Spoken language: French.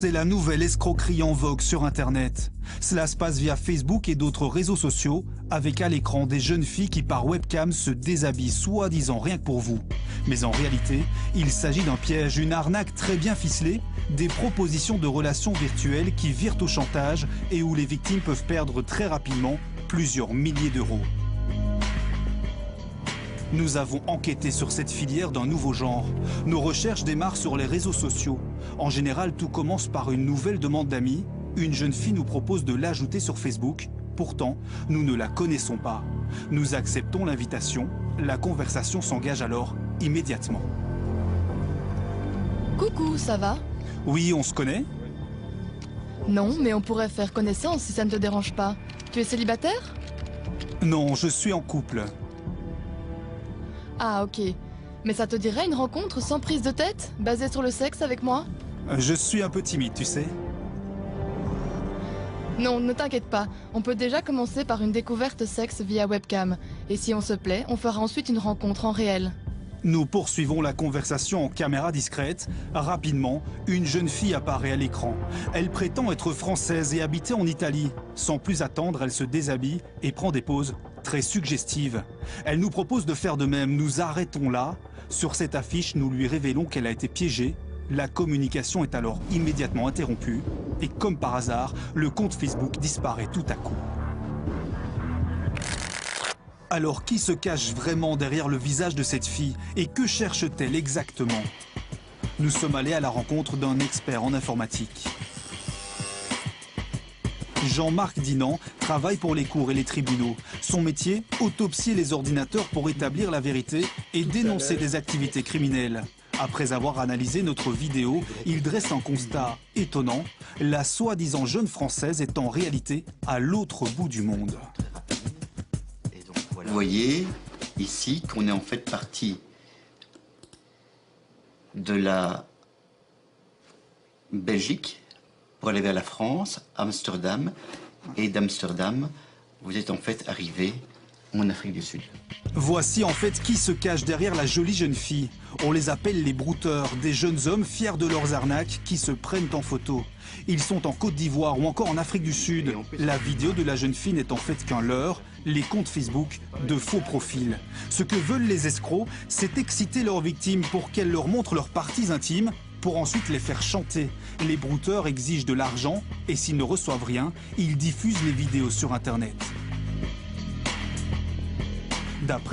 C'est la nouvelle escroquerie en vogue sur Internet. Cela se passe via Facebook et d'autres réseaux sociaux, avec à l'écran des jeunes filles qui par webcam se déshabillent soi-disant rien que pour vous. Mais en réalité, il s'agit d'un piège, une arnaque très bien ficelée, des propositions de relations virtuelles qui virent au chantage et où les victimes peuvent perdre très rapidement plusieurs milliers d'euros. Nous avons enquêté sur cette filière d'un nouveau genre. Nos recherches démarrent sur les réseaux sociaux. En général, tout commence par une nouvelle demande d'amis. Une jeune fille nous propose de l'ajouter sur Facebook. Pourtant, nous ne la connaissons pas. Nous acceptons l'invitation. La conversation s'engage alors immédiatement. Coucou, ça va? Oui, on se connaît? Non, mais on pourrait faire connaissance si ça ne te dérange pas. Tu es célibataire? Non, je suis en couple. Ah, ok. Mais ça te dirait une rencontre sans prise de tête, basée sur le sexe avec moi? Je suis un peu timide, tu sais. Non, ne t'inquiète pas. On peut déjà commencer par une découverte sexe via webcam. Et si on se plaît, on fera ensuite une rencontre en réel. Nous poursuivons la conversation en caméra discrète. Rapidement, une jeune fille apparaît à l'écran. Elle prétend être française et habiter en Italie. Sans plus attendre, elle se déshabille et prend des poses très suggestives. Elle nous propose de faire de même. Nous arrêtons là. Sur cette affiche, nous lui révélons qu'elle a été piégée. La communication est alors immédiatement interrompue. Et comme par hasard, le compte Facebook disparaît tout à coup. Alors qui se cache vraiment derrière le visage de cette fille et que cherche-t-elle exactement? Nous sommes allés à la rencontre d'un expert en informatique. Jean-Marc Dinan travaille pour les cours et les tribunaux. Son métier, autopsier les ordinateurs pour établir la vérité et dénoncer des activités criminelles. Après avoir analysé notre vidéo, il dresse un constat étonnant. La soi-disant jeune Française est en réalité à l'autre bout du monde. Vous voyez ici qu'on est en fait parti de la Belgique pour aller vers la France, Amsterdam, et d'Amsterdam, vous êtes en fait arrivé en Afrique du Sud. Voici en fait qui se cache derrière la jolie jeune fille. On les appelle les brouteurs, des jeunes hommes fiers de leurs arnaques qui se prennent en photo. Ils sont en Côte d'Ivoire ou encore en Afrique du Sud. La vidéo de la jeune fille n'est en fait qu'un leurre, les comptes Facebook de faux profils. Ce que veulent les escrocs, c'est exciter leurs victimes pour qu'elles leur montrent leurs parties intimes, pour ensuite les faire chanter. Les brouteurs exigent de l'argent et s'ils ne reçoivent rien, ils diffusent les vidéos sur Internet. D'après